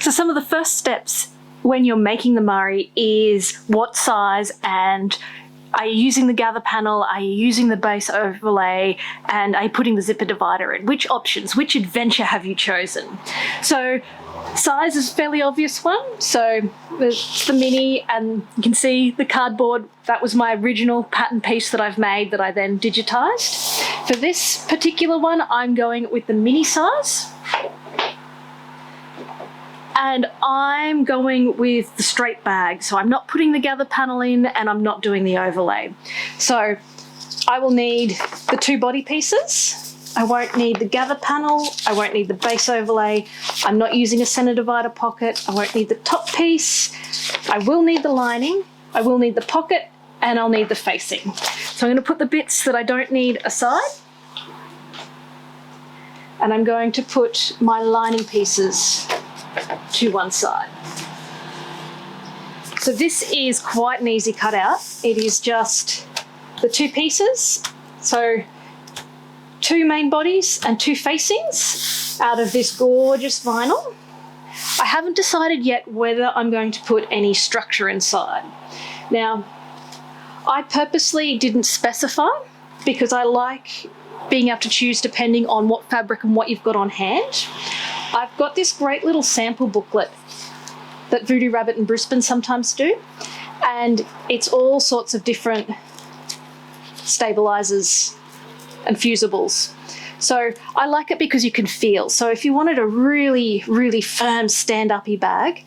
So some of the first steps when you're making the Mari is what size, and are you using the gather panel, are you using the base overlay, and are you putting the zipper divider in? Which options, which adventure have you chosen? So size is a fairly obvious one. So it's the mini, and you can see the cardboard. That was my original pattern piece that I've made that I then digitized. For this particular one, I'm going with the mini size. And I'm going with the straight bag. So I'm not putting the gather panel in, and I'm not doing the overlay. So I will need the 2 body pieces. I won't need the gather panel. I won't need the base overlay. I'm not using a center divider pocket. I won't need the top piece. I will need the lining. I will need the pocket, and I'll need the facing. So I'm going to put the bits that I don't need aside. And I'm going to put my lining pieces to one side. So this is quite an easy cutout. It is just the 2 pieces. So 2 main bodies and 2 facings out of this gorgeous vinyl. I haven't decided yet whether I'm going to put any structure inside. Now, I purposely didn't specify because I like being able to choose depending on what fabric and what you've got on hand. I've got this great little sample booklet that Voodoo Rabbit and Brisbane sometimes do, and it's all sorts of different stabilizers and fusibles. So I like it because you can feel. So if you wanted a really, really firm stand-uppy bag,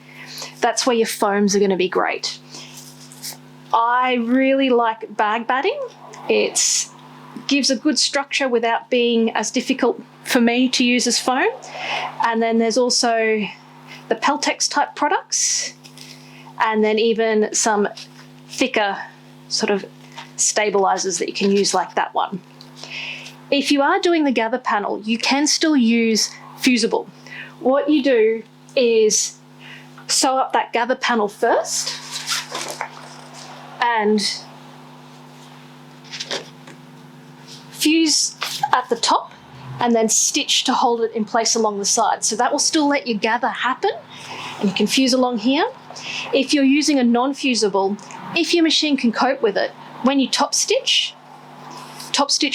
that's where your foams are going to be great. I really like bag batting. It gives a good structure without being as difficult for me to use as foam. And then there's also the Peltex type products, and then even some thicker sort of stabilizers that you can use like that one. If you are doing the gather panel, you can still use fusible. What you do is sew up that gather panel first and fuse at the top, and then stitch to hold it in place along the side. So that will still let your gather happen, and you can fuse along here. If you're using a non-fusible, if your machine can cope with it, when you top stitch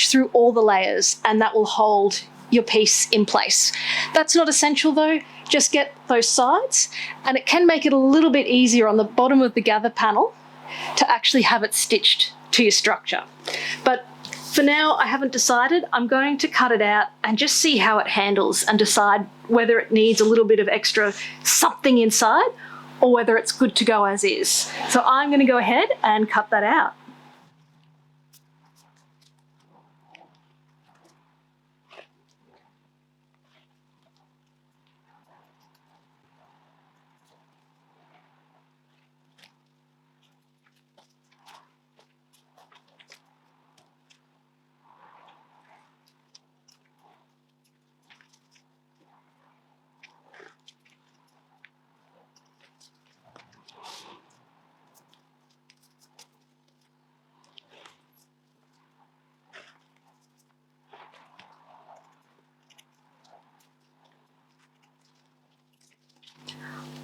through all the layers, and that will hold your piece in place. That's not essential though, just get those sides, and it can make it a little bit easier on the bottom of the gather panel to actually have it stitched to your structure. But for now, I haven't decided. I'm going to cut it out and just see how it handles and decide whether it needs a little bit of extra something inside or whether it's good to go as is. So I'm going to go ahead and cut that out.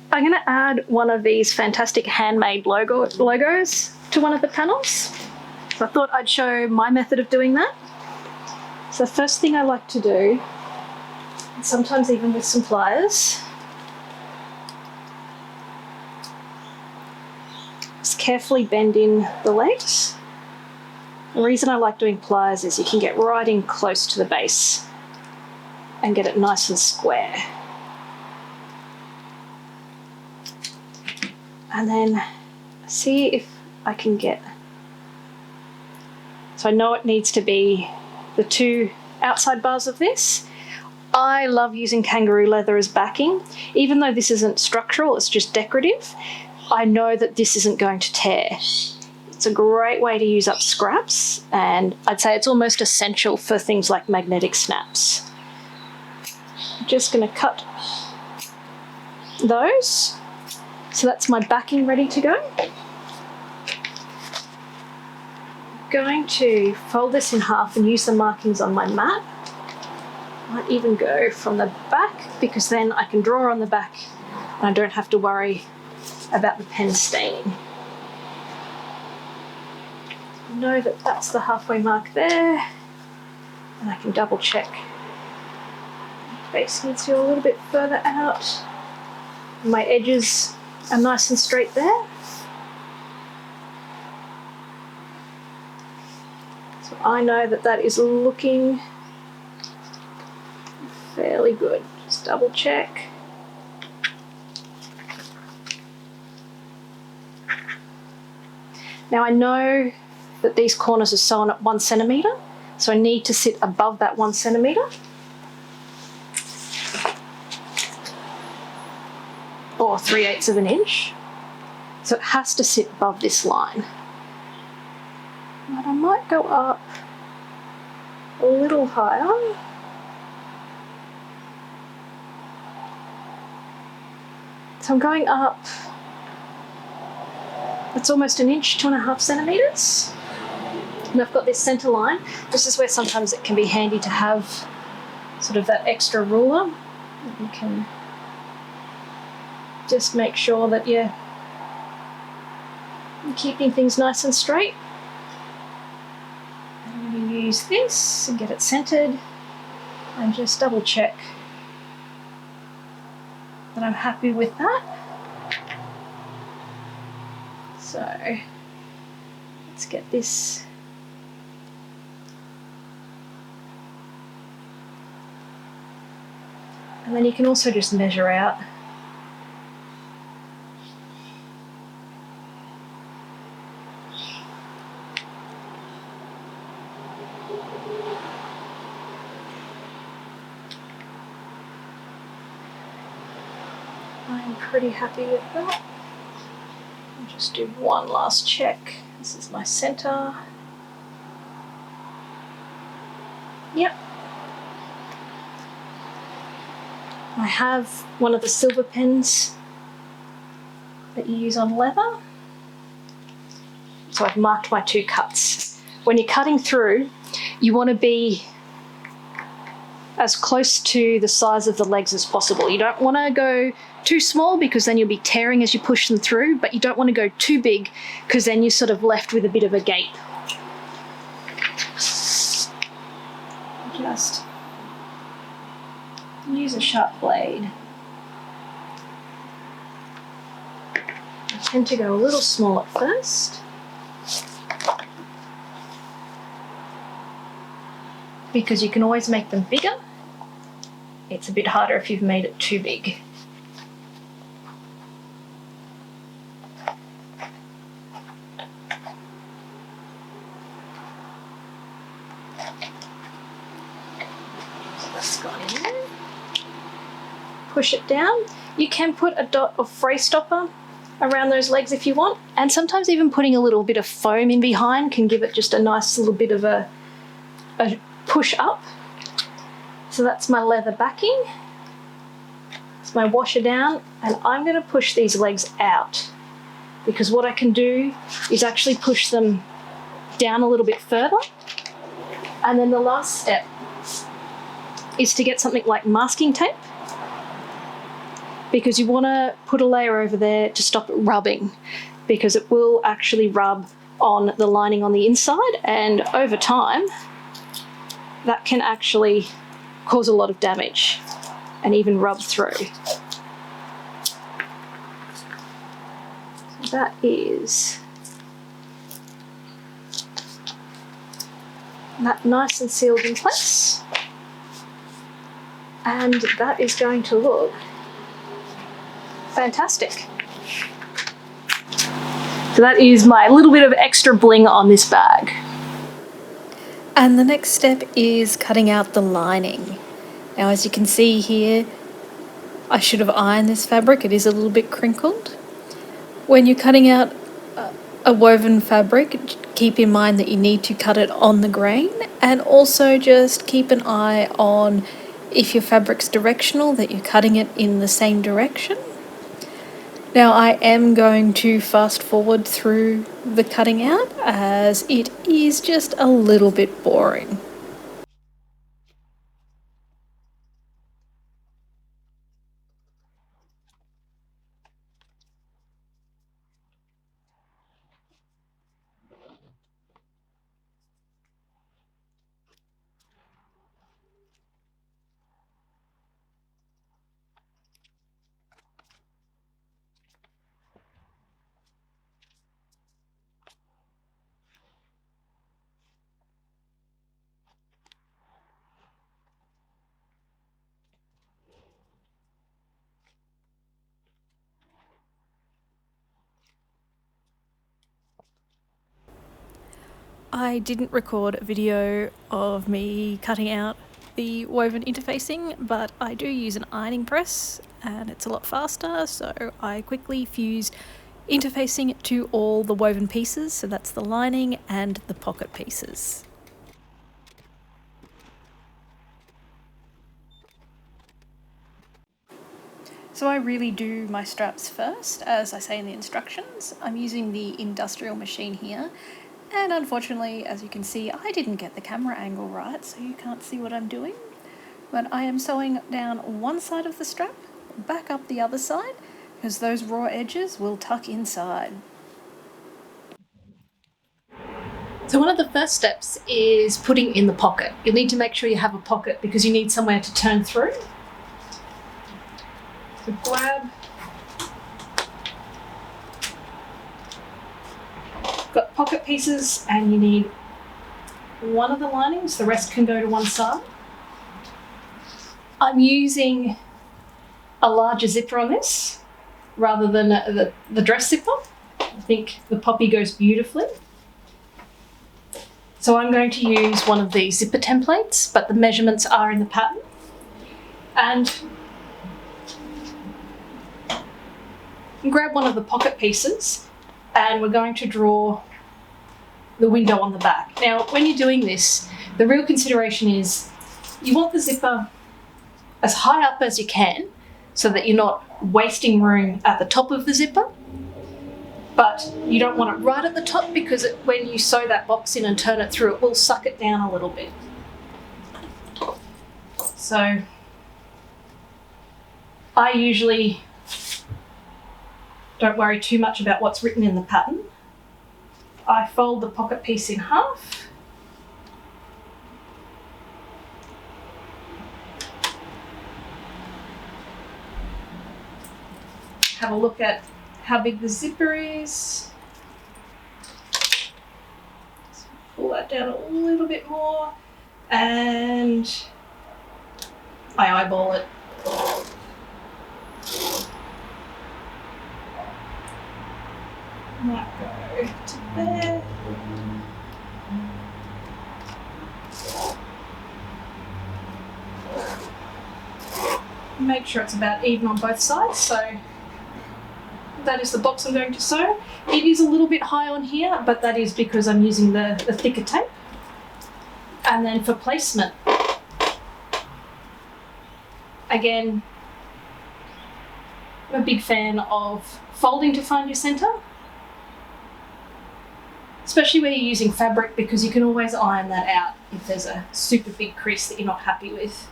I'm going to add one of these fantastic handmade logos to one of the panels. So I thought I'd show my method of doing that. So the first thing I like to do, sometimes even with some pliers, is carefully bend in the legs. The reason I like doing pliers is you can get right in close to the base and get it nice and square. And then see if I can get, so I know it needs to be the 2 outside bars of this. I love using kangaroo leather as backing. Even though this isn't structural, it's just decorative, I know that this isn't going to tear. It's a great way to use up scraps, and I'd say it's almost essential for things like magnetic snaps. I'm just going to cut those. So that's my backing ready to go. I'm going to fold this in half and use the markings on my mat. Might even go from the back, because then I can draw on the back and I don't have to worry about the pen staining. I know that that's the halfway mark there, and I can double check. Base needs to go a little bit further out. My edges are nice and straight there. So I know that that is looking fairly good. Just double check. Now I know that these corners are sewn at 1 centimetre, so I need to sit above that 1 centimetre. Or 3/8 of an inch. So it has to sit above this line. But I might go up a little higher. So I'm going up, it's almost an inch, 2.5 centimetres. And I've got this centre line. This is where sometimes it can be handy to have sort of that extra ruler. You can just make sure that you're keeping things nice and straight. I'm going to use this and get it centered and just double check that I'm happy with that. So let's get this . And then you can also just measure out . I'm pretty happy with that. I'll just do one last check. This is my center. Yep. I have one of the silver pens that you use on leather. So I've marked my 2 cuts. When you're cutting through, you want to be as close to the size of the legs as possible. You don't want to go too small because then you'll be tearing as you push them through, but you don't want to go too big because then you're sort of left with a bit of a gape. Just use a sharp blade. I tend to go a little small at first, because you can always make them bigger. It's a bit harder if you've made it too big. So that's gone in there. Push it down. You can put a dot of fray stopper around those legs if you want, and sometimes even putting a little bit of foam in behind can give it just a nice little bit of a push up. So that's my leather backing. It's my washer down, and I'm going to push these legs out because what I can do is actually push them down a little bit further. And then the last step is to get something like masking tape, because you want to put a layer over there to stop it rubbing, because it will actually rub on the lining on the inside, and over time that can actually cause a lot of damage and even rub through. So that is that nice and sealed in place, and that is going to look fantastic. So that is my little bit of extra bling on this bag. And the next step is cutting out the lining. Now, as you can see here, I should have ironed this fabric. It is a little bit crinkled. When you're cutting out a woven fabric, keep in mind that you need to cut it on the grain, and also just keep an eye on if your fabric's directional, that you're cutting it in the same direction. Now, I am going to fast forward through the cutting out as it is just a little bit boring. I didn't record a video of me cutting out the woven interfacing, but I do use an ironing press and it's a lot faster, so I quickly fuse interfacing to all the woven pieces, so that's the lining and the pocket pieces. So I really do my straps first, as I say in the instructions. I'm using the industrial machine here, and unfortunately, as you can see, I didn't get the camera angle right, so you can't see what I'm doing. But I am sewing down one side of the strap, back up the other side, because those raw edges will tuck inside. So one of the first steps is putting in the pocket. You'll need to make sure you have a pocket because you need somewhere to turn through. So grab, got pocket pieces and you need one of the linings, the rest can go to one side. I'm using a larger zipper on this rather than the dress zipper. I think the poppy goes beautifully. So I'm going to use one of these zipper templates, but the measurements are in the pattern. And grab one of the pocket pieces and we're going to draw the window on the back. Now, when you're doing this, the real consideration is you want the zipper as high up as you can so that you're not wasting room at the top of the zipper, but you don't want it right at the top because when you sew that box in and turn it through, it will suck it down a little bit. So I usually don't worry too much about what's written in the pattern. I fold the pocket piece in half. Have a look at how big the zipper is. Pull that down a little bit more and I eyeball it. Might go to there. Make sure it's about even on both sides. So that is the box I'm going to sew. It is a little bit high on here, but that is because I'm using the thicker tape. And then for placement, again, I'm a big fan of folding to find your center, especially where you're using fabric because you can always iron that out if there's a super big crease that you're not happy with.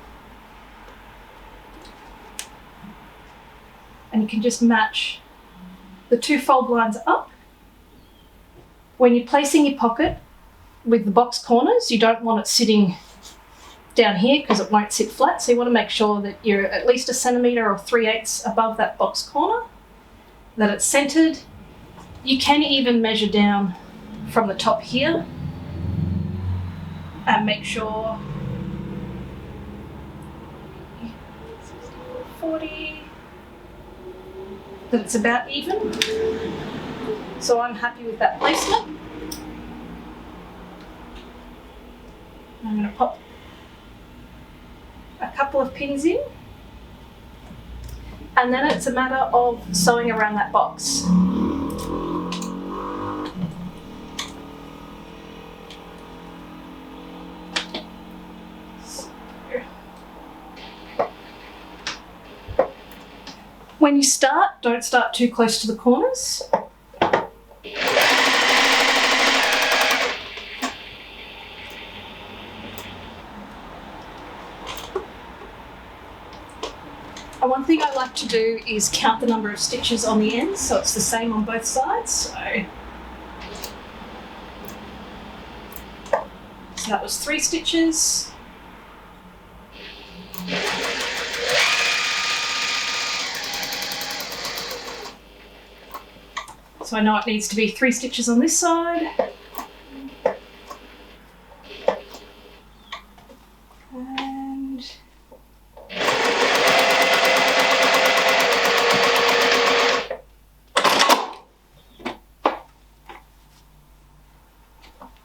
And you can just match the two fold lines up. When you're placing your pocket with the box corners, you don't want it sitting down here because it won't sit flat. So you want to make sure that you're at least 1 centimetre or 3/8 above that box corner, that it's centered. You can even measure down from the top here and make sure 40, that it's about even. So I'm happy with that placement. I'm going to pop a couple of pins in and then it's a matter of sewing around that box. When you start, don't start too close to the corners. And one thing I like to do is count the number of stitches on the ends so it's the same on both sides. So that was 3 stitches. So I know it needs to be 3 stitches on this side. And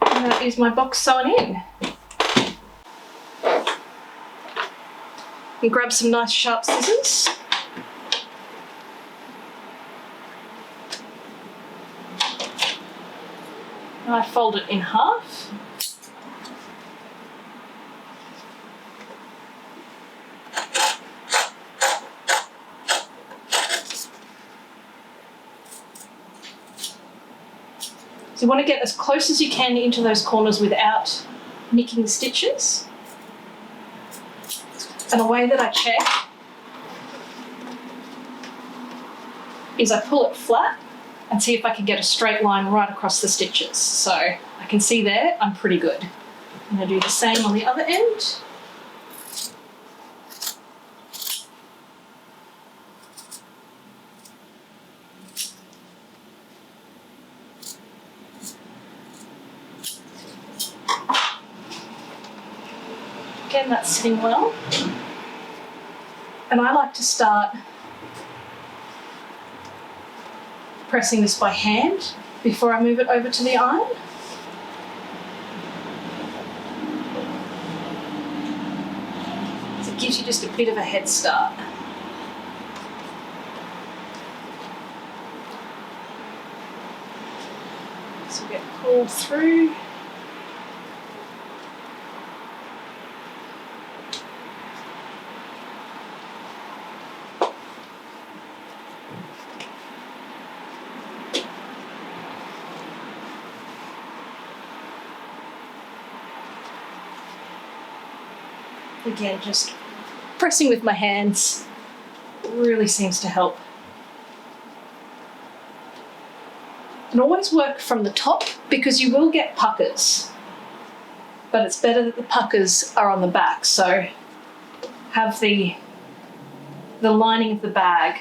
I'm going to is my box sewn in. And grab some nice sharp scissors. And I fold it in half. So you want to get as close as you can into those corners without nicking the stitches. And the way that I check is I pull it flat and see if I can get a straight line right across the stitches. So I can see there, I'm pretty good. I'm going to do the same on the other end. Again, that's sitting well. And I like to start pressing this by hand before I move it over to the iron. So it gives you just a bit of a head start. So get pulled through. Again, just pressing with my hands really seems to help. And always work from the top because you will get puckers, but it's better that the puckers are on the back. So have the lining of the bag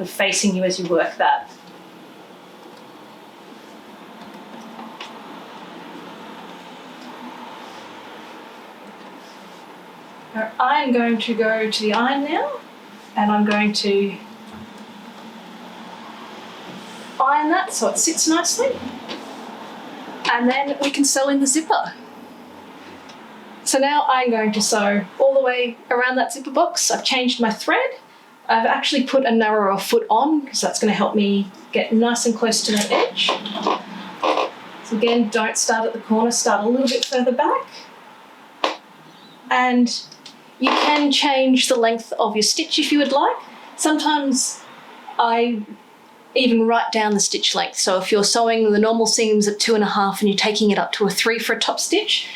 facing you as you work that. I'm going to go to the iron now, and I'm going to iron that so it sits nicely, and then we can sew in the zipper. So now I'm going to sew all the way around that zipper box. I've changed my thread. I've actually put a narrower foot on because that's going to help me get nice and close to that edge. So again, don't start at the corner, start a little bit further back. And you can change the length of your stitch if you would like. Sometimes I even write down the stitch length. So if you're sewing the normal seams at 2.5 and you're taking it up to a 3 for a top stitch,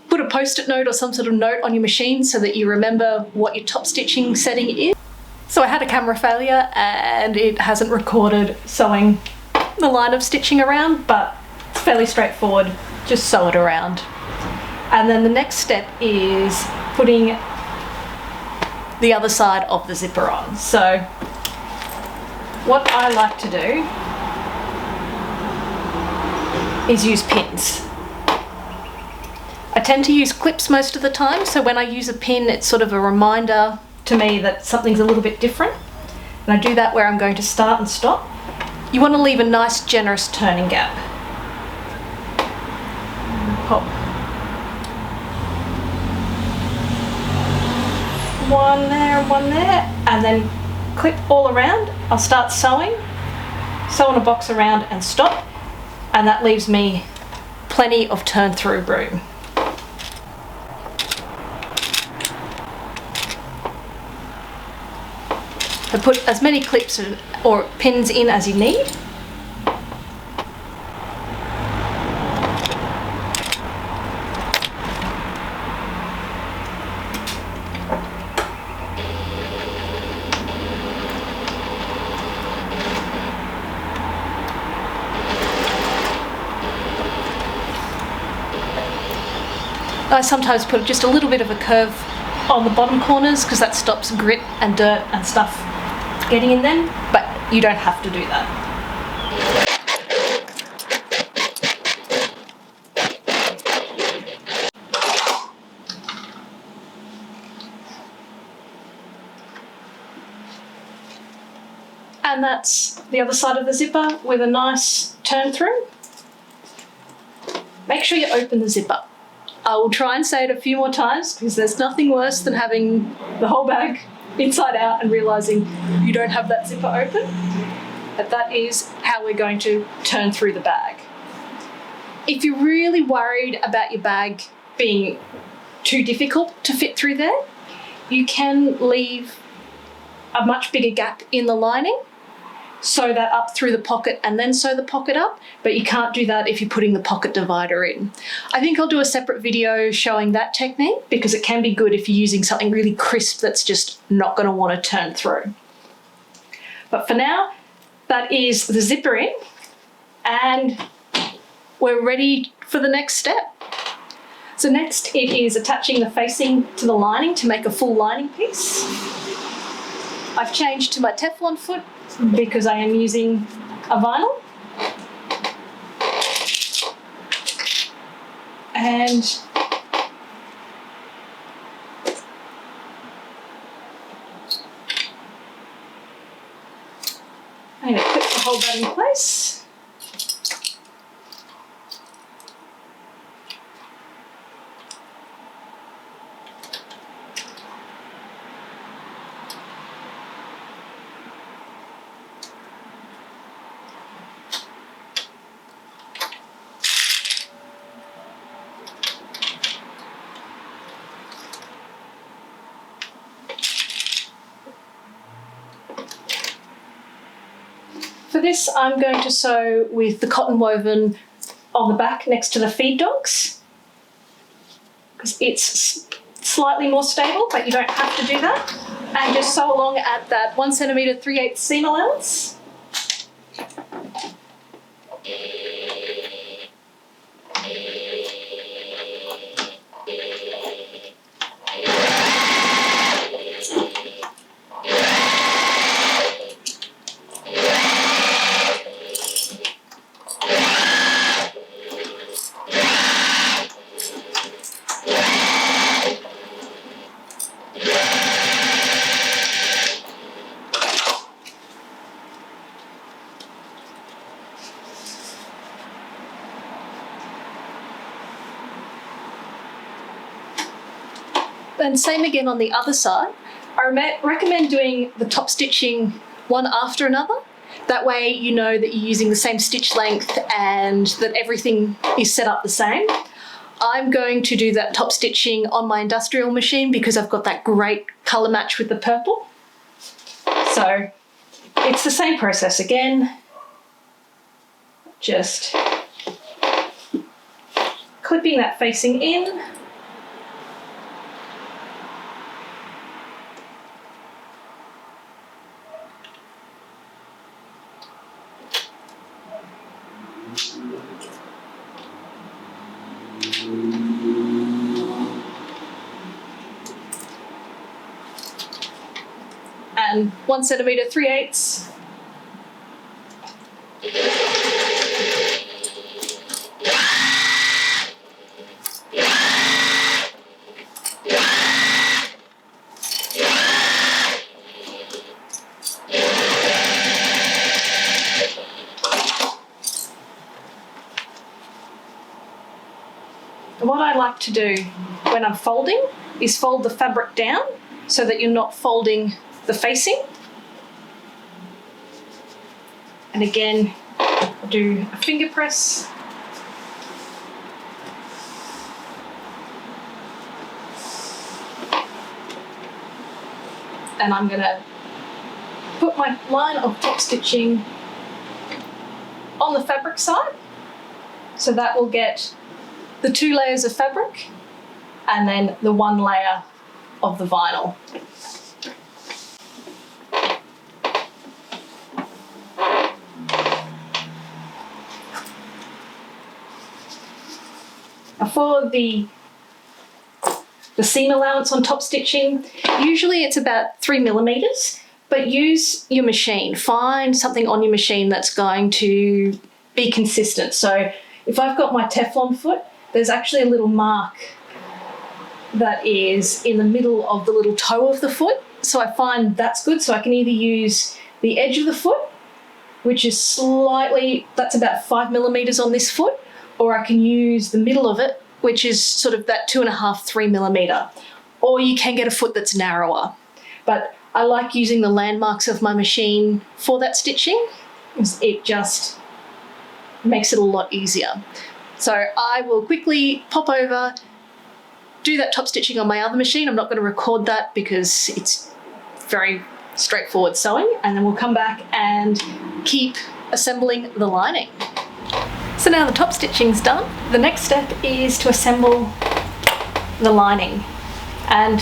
put a post-it note or some sort of note on your machine so that you remember what your top stitching setting is. So I had a camera failure and it hasn't recorded sewing the line of stitching around, but it's fairly straightforward. Just sew it around. And then the next step is putting the other side of the zipper on. So what I like to do is use pins. I tend to use clips most of the time, so when I use a pin it's sort of a reminder to me that something's a little bit different. And I do that where I'm going to start and stop. You want to leave a nice generous turning gap. Pop one there and one there, and then clip all around. I'll start sewing, sew in a box around and stop, and that leaves me plenty of turn through room. So put as many clips or pins in as you need. I sometimes put just a little bit of a curve on the bottom corners because that stops grit and dirt and stuff getting in them, but you don't have to do that. And that's the other side of the zipper with a nice turn through. make sure you open the zipper. I will try and say it a few more times because there's nothing worse than having the whole bag inside out and realising you don't have that zipper open. But that is how we're going to turn through the bag. If you're really worried about your bag being too difficult to fit through there, you can leave a much bigger gap in the lining, sew that up through the pocket and then sew the pocket up, but you can't do that if you're putting the pocket divider in. I think I'll do a separate video showing that technique because it can be good if you're using something really crisp that's just not going to want to turn through. But for now, that is the zipper in, and we're ready for the next step. So next it is attaching the facing to the lining to make a full lining piece. I've changed to my Teflon foot because I am using a vinyl. And I'm going to clip to hold that in place. For this, I'm going to sew with the cotton woven on the back next to the feed dogs because it's slightly more stable, but you don't have to do that. And just sew along at that 1 centimetre 3/8 seam allowance. And same again on the other side. I recommend doing the top stitching one after another. That way you know that you're using the same stitch length and that everything is set up the same. I'm going to do that top stitching on my industrial machine because I've got that great colour match with the purple. So it's the same process again. Just clipping that facing in. And 1 centimetre 3/8. And what I like to do when I'm folding is fold the fabric down so that you're not folding the facing. And again, do a finger press. And I'm going to put my line of top stitching on the fabric side. So that will get the 2 layers of fabric and then the 1 layer of the vinyl. Now for the seam allowance on top stitching, usually it's about 3 millimeters, but use your machine. Find something on your machine that's going to be consistent. So if I've got my Teflon foot, there's actually a little mark that is in the middle of the little toe of the foot. So I find that's good. So I can either use the edge of the foot, which is slightly, that's about 5 millimeters on this foot, or I can use the middle of it, which is sort of that 2.5, 3 millimeter, or you can get a foot that's narrower. But I like using the landmarks of my machine for that stitching. It just makes it a lot easier. So I will quickly pop over, do that top stitching on my other machine. I'm not going to record that because it's very straightforward sewing, and then we'll come back and keep assembling the lining. So now the top stitching's done. The next step is to assemble the lining, and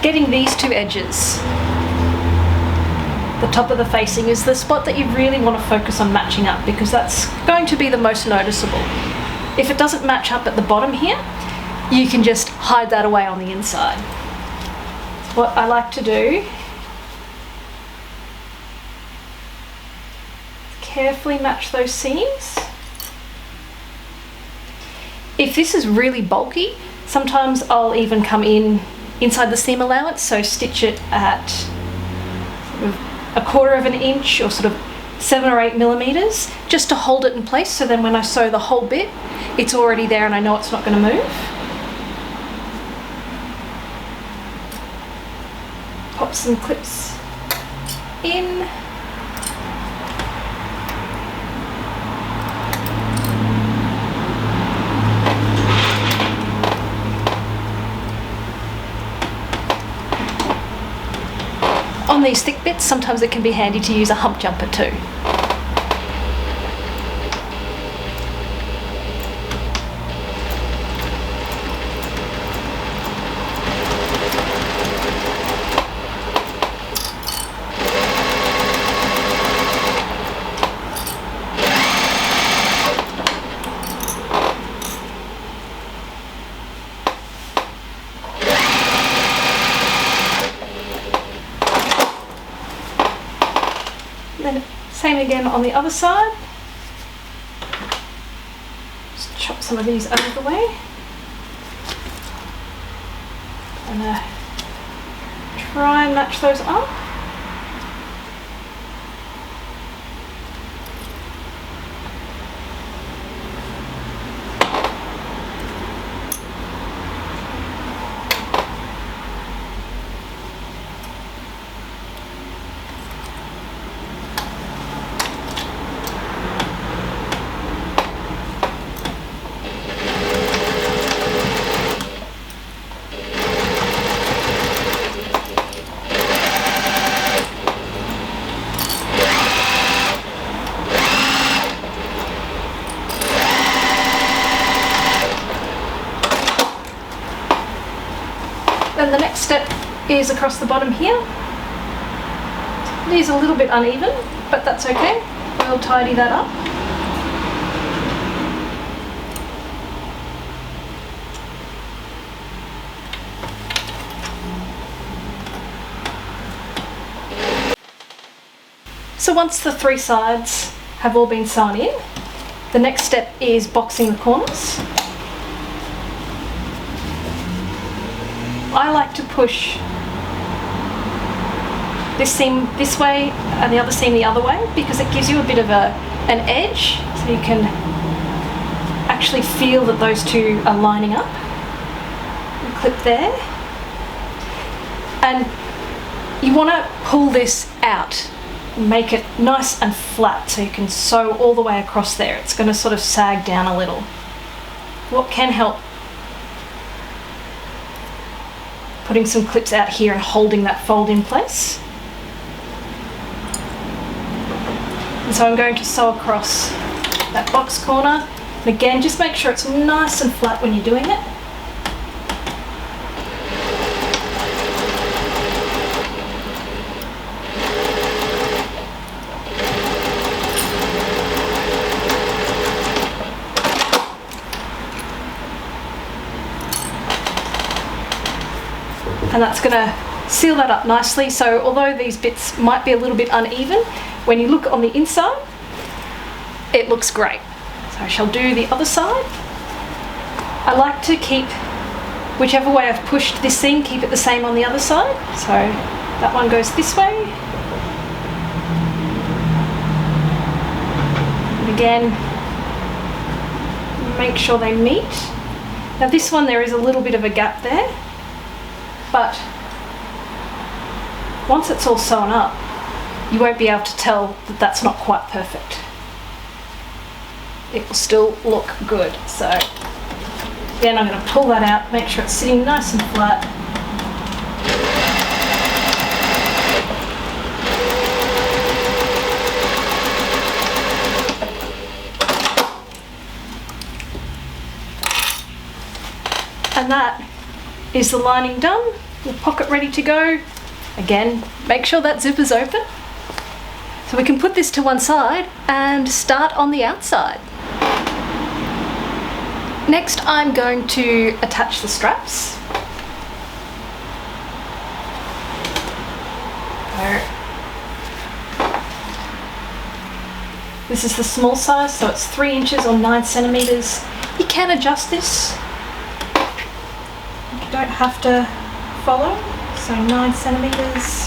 getting these two edges. The top of the facing is the spot that you really want to focus on matching up, because that's going to be the most noticeable. If it doesn't match up at the bottom here, you can just hide that away on the inside. What I like to do, carefully match those seams. If this is really bulky, sometimes I'll even come in inside the seam allowance, so stitch it at sort of 1/4 of an inch or sort of 7 or 8 millimeters, just to hold it in place, so then when I sew the whole bit, it's already there and I know it's not going to move. Pop some clips in. On these thick bits, sometimes it can be handy to use a hump jumper too. Then same again on the other side. Just chop some of these out of the way. And try and match those up. Then the next step is across the bottom here. It is a little bit uneven, but that's okay. We'll tidy that up. So once the 3 sides have all been sewn in, the next step is boxing the corners. I like to push this seam this way and the other seam the other way, because it gives you a bit of an edge, so you can actually feel that those two are lining up. And clip there. And you want to pull this out, make it nice and flat so you can sew all the way across there. It's going to sort of sag down a little. What can help, putting some clips out here and holding that fold in place. And so I'm going to sew across that box corner. And again, just make sure it's nice and flat when you're doing it. And that's going to seal that up nicely. So although these bits might be a little bit uneven, when you look on the inside, it looks great. So I shall do the other side. I like to keep, whichever way I've pushed this seam, keep it the same on the other side. So that one goes this way. And again, make sure they meet. Now this one, there is a little bit of a gap there, but once it's all sewn up, you won't be able to tell that that's not quite perfect. It will still look good. So again, I'm going to pull that out, make sure it's sitting nice and flat. And that is the lining done. Your pocket ready to go. Again, make sure that zipper's open. So we can put this to one side and start on the outside. Next, I'm going to attach the straps. This is the small size, so it's 3 inches or 9 centimeters. You can adjust this. You don't have to follow, so 9 centimeters.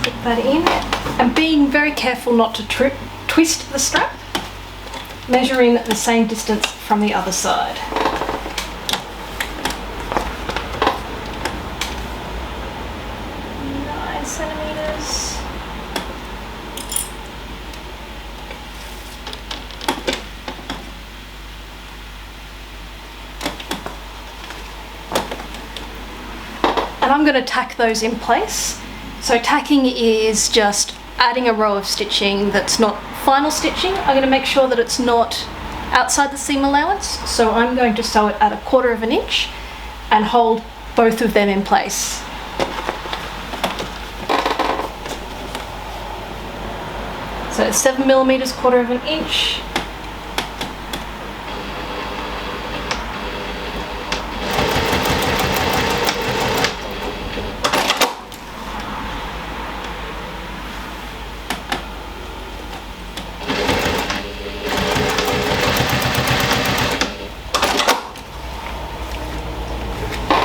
Clip that in, and being very careful not to twist the strap, measuring the same distance from the other side. Centimeters. And I'm going to tack those in place. So tacking is just adding a row of stitching that's not final stitching. I'm going to make sure that it's not outside the seam allowance. So I'm going to sew it at 1/4 inch and hold both of them in place. So it's 7 millimeters, 1/4 inch.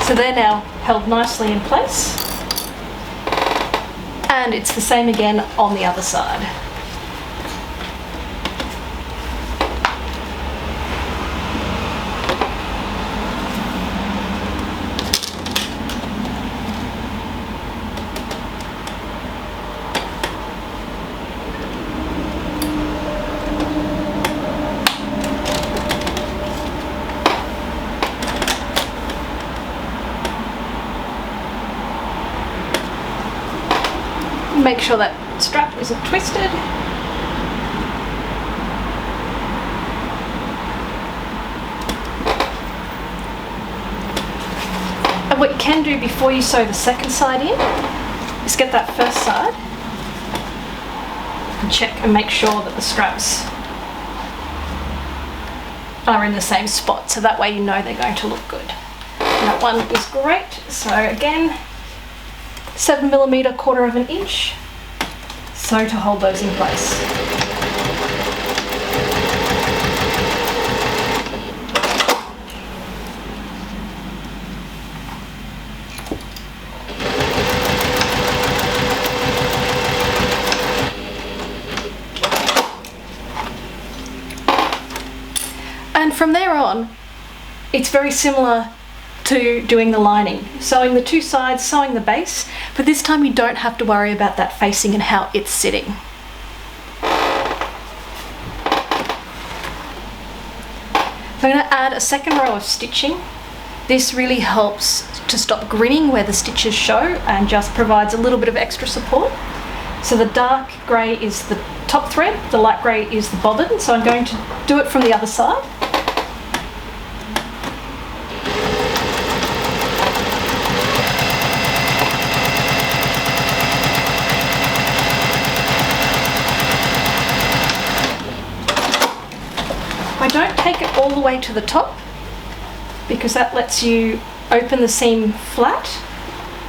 So they're now held nicely in place. And it's the same again on the other side. Make sure that strap isn't twisted. And what you can do before you sew the second side in is get that first side and check and make sure that the straps are in the same spot, so that way you know they're going to look good. And that one is great. So again, 7 millimeter, 1/4 inch, so to hold those in place. And from there on, it's very similar to doing the lining, sewing the two sides, sewing the base, but this time you don't have to worry about that facing and how it's sitting. So I'm going to add a second row of stitching. This really helps to stop grinning where the stitches show and just provides a little bit of extra support. So the dark grey is the top thread, the light grey is the bobbin, so I'm going to do it from the other side. I don't take it all the way to the top because that lets you open the seam flat,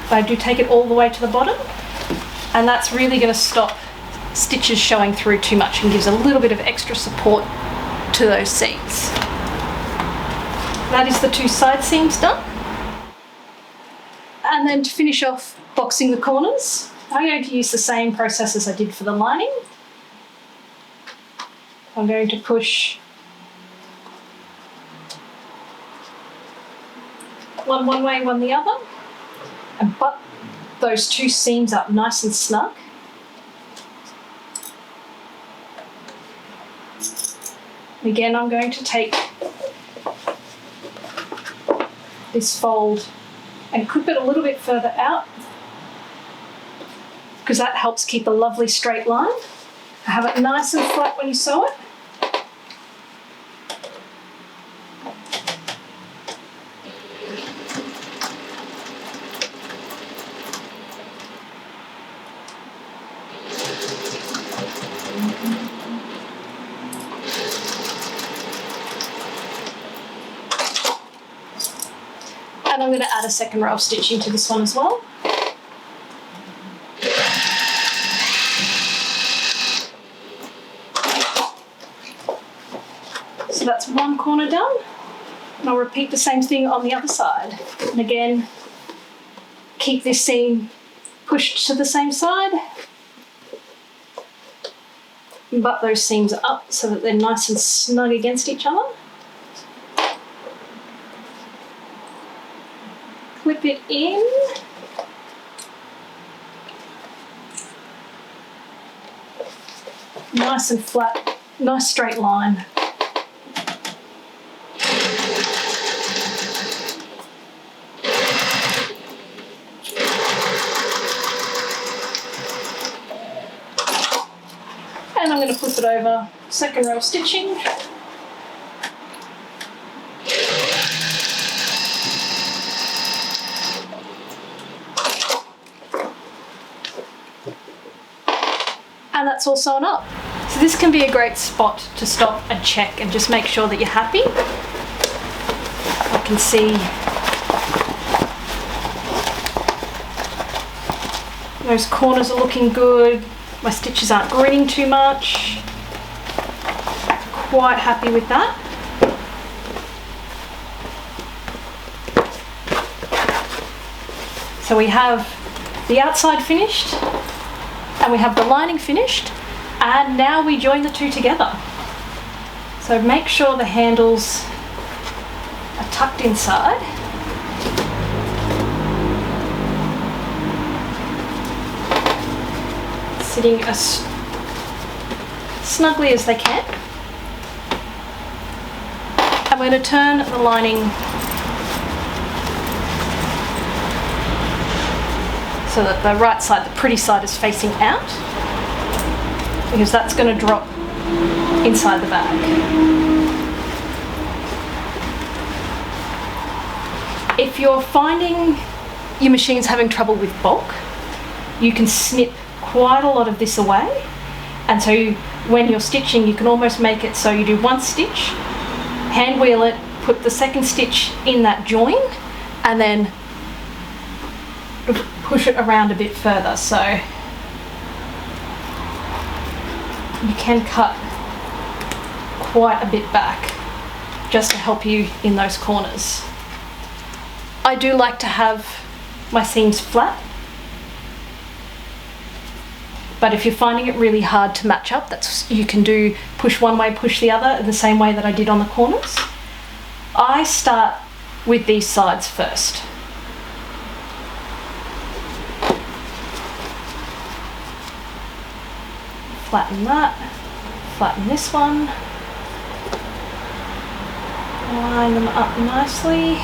but I do take it all the way to the bottom, and that's really going to stop stitches showing through too much and gives a little bit of extra support to those seams. That is the two side seams done. And then to finish off boxing the corners, I'm going to use the same process as I did for the lining. I'm going to push one way, one the other, and butt those two seams up nice and snug. Again, I'm going to take this fold and clip it a little bit further out because that helps keep a lovely straight line. Have it nice and flat when you sew it. And I'm going to add a second row of stitching to this one as well. So that's one corner done. And I'll repeat the same thing on the other side. And again, keep this seam pushed to the same side. And butt those seams up so that they're nice and snug against each other. Clip it in. Nice and flat, nice straight line. And I'm going to flip it over, second row of stitching. And that's all sewn up. So this can be a great spot to stop and check and just make sure that you're happy. I can see those corners are looking good. My stitches aren't grinning too much. Quite happy with that. So we have the outside finished and we have the lining finished, and now we join the two together. So make sure the handles are tucked inside. Sitting as snugly as they can. I'm going to turn the lining so that the right side, the pretty side, is facing out, because that's going to drop inside the bag. If you're finding your machine's having trouble with bulk, you can snip quite a lot of this away, and so when you're stitching you can almost make it so you do one stitch, hand wheel it, put the second stitch in that join, and then push it around a bit further, so you can cut quite a bit back just to help you in those corners. I do like to have my seams flat, but if you're finding it really hard to match up, you can do push one way, push the other, the same way that I did on the corners. I start with these sides first. Flatten that, flatten this one, line them up nicely,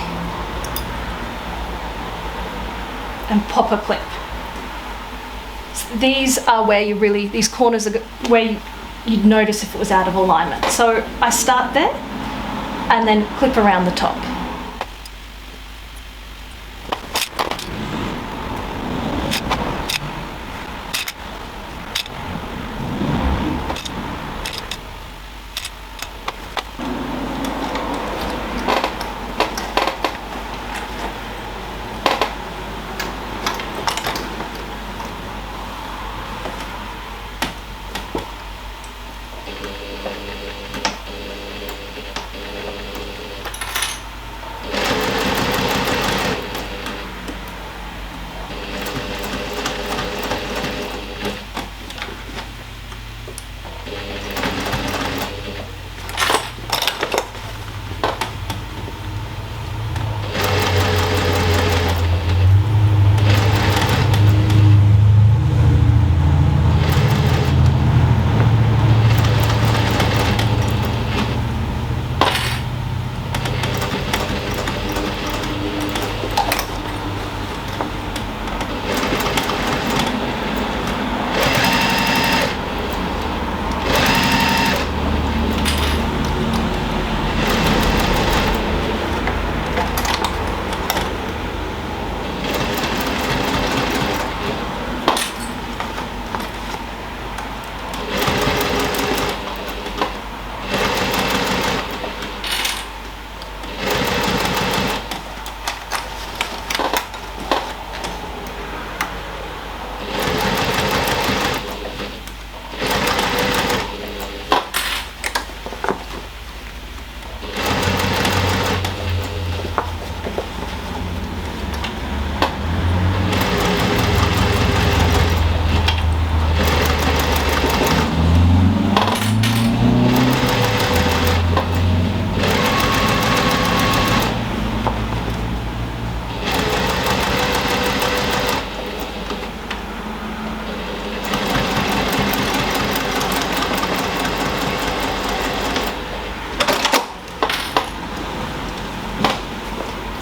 and pop a clip. These are where you really, these corners are where you'd notice if it was out of alignment. So I start there and then clip around the top.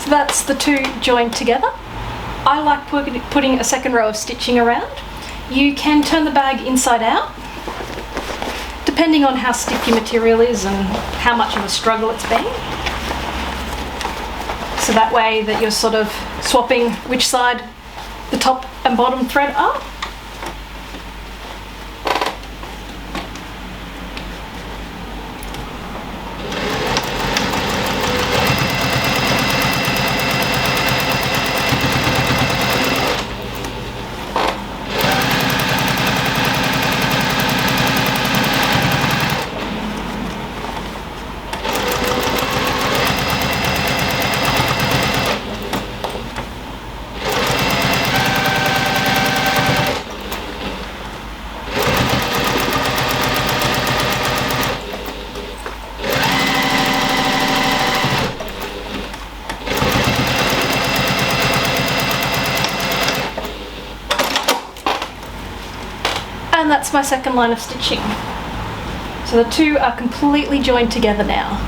So that's the two joined together. I like putting a second row of stitching around. You can turn the bag inside out, depending on how stiff your material is and how much of a struggle it's been. So that way that you're sort of swapping which side the top and bottom thread are. And that's my second line of stitching. So the two are completely joined together now.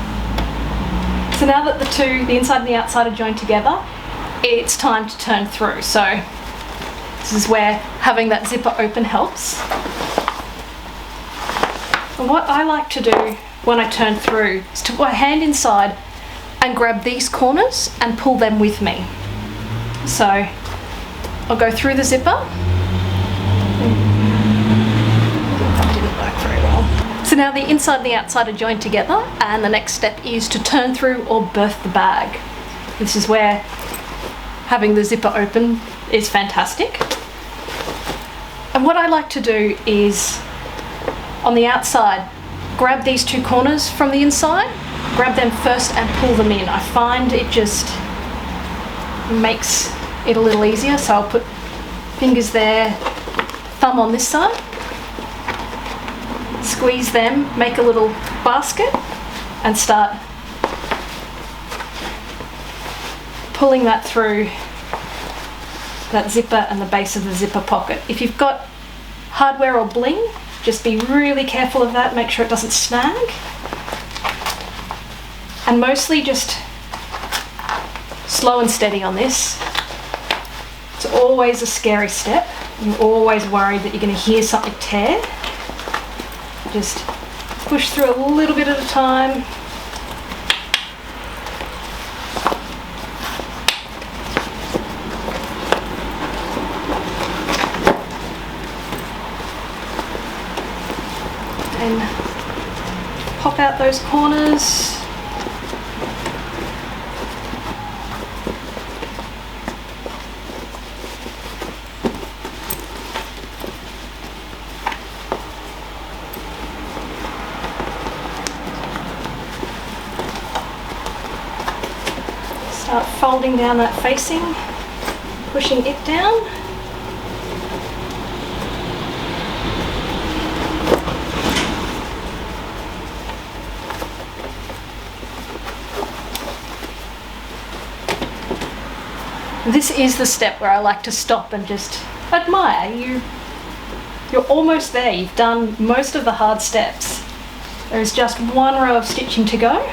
So now that the inside and the outside are joined together, it's time to turn through. So this is where having that zipper open helps. And what I like to do when I turn through is to put my hand inside and grab these corners and pull them with me. So I'll go through the zipper. So now the inside and the outside are joined together, and the next step is to turn through or berth the bag. This is where having the zipper open is fantastic. And what I like to do is, on the outside, grab these two corners from the inside, grab them first and pull them in. I find it just makes it a little easier, so I'll put fingers there, thumb on this side, squeeze them, make a little basket and start pulling that through that zipper and the base of the zipper pocket. If you've got hardware or bling, just be really careful of that, make sure it doesn't snag. And mostly just slow and steady on this. It's always a scary step. You're always worried that you're going to hear something tear. Just push through a little bit at a time. And pop out those corners. Start folding down that facing, pushing it down. This is the step where I like to stop and just admire. You're almost there. You've done most of the hard steps. There is just one row of stitching to go.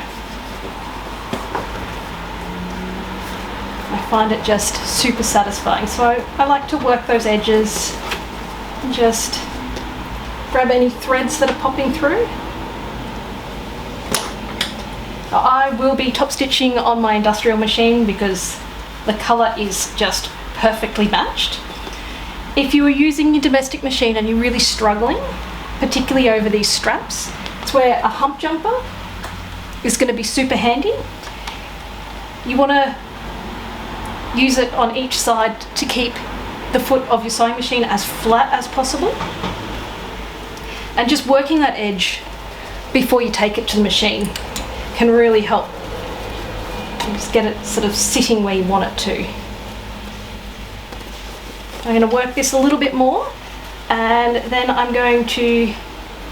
I find it just super satisfying. So I like to work those edges and just grab any threads that are popping through. I will be top stitching on my industrial machine because the colour is just perfectly matched. If you are using your domestic machine and you're really struggling, particularly over these straps, it's where a hump jumper is going to be super handy. You want to use it on each side to keep the foot of your sewing machine as flat as possible. And just working that edge before you take it to the machine can really help. Just get it sort of sitting where you want it to. I'm going to work this a little bit more, and then I'm going to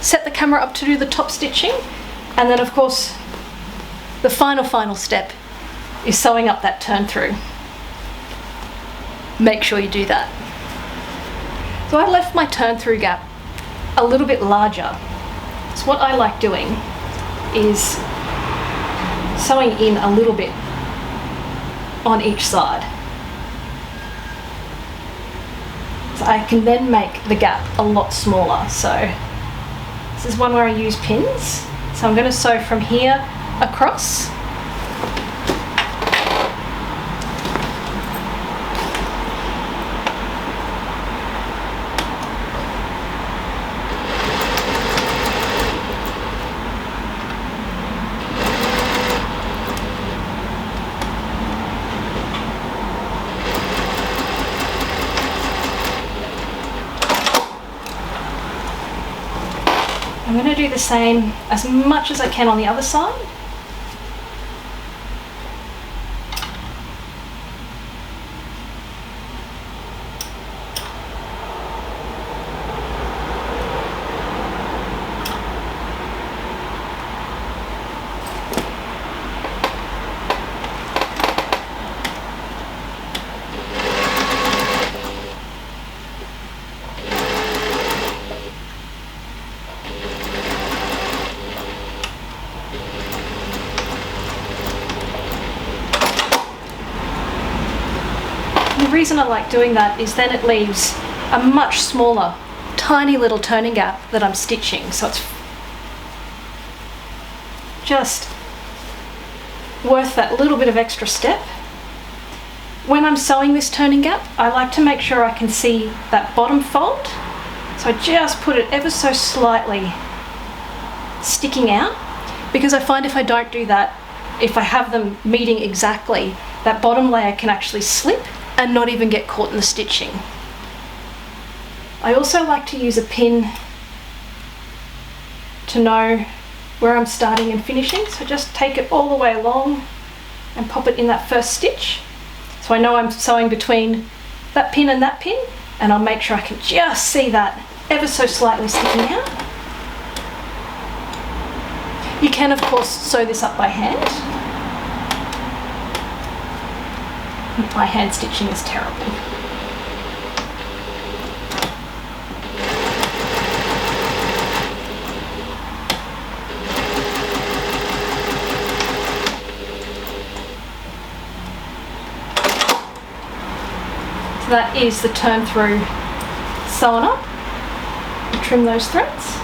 set the camera up to do the top stitching, and then of course the final step is sewing up that turn through. Make sure you do that. So I left my turn through gap a little bit larger. So what I like doing is sewing in a little bit on each side. So I can then make the gap a lot smaller. So this is one where I use pins. So I'm going to sew from here across. I'm going to do the same as much as I can on the other side. The reason I like doing that is then it leaves a much smaller, tiny little turning gap that I'm stitching, so it's just worth that little bit of extra step. When I'm sewing this turning gap, I like to make sure I can see that bottom fold, so I just put it ever so slightly sticking out, because I find if I don't do that, if I have them meeting exactly, that bottom layer can actually slip and not even get caught in the stitching. I also like to use a pin to know where I'm starting and finishing, so just take it all the way along and pop it in that first stitch. So I know I'm sewing between that pin, and I'll make sure I can just see that ever so slightly sticking out. You can of course sew this up by hand. My hand stitching is terrible. So that is the turn through sewn up. Trim those threads.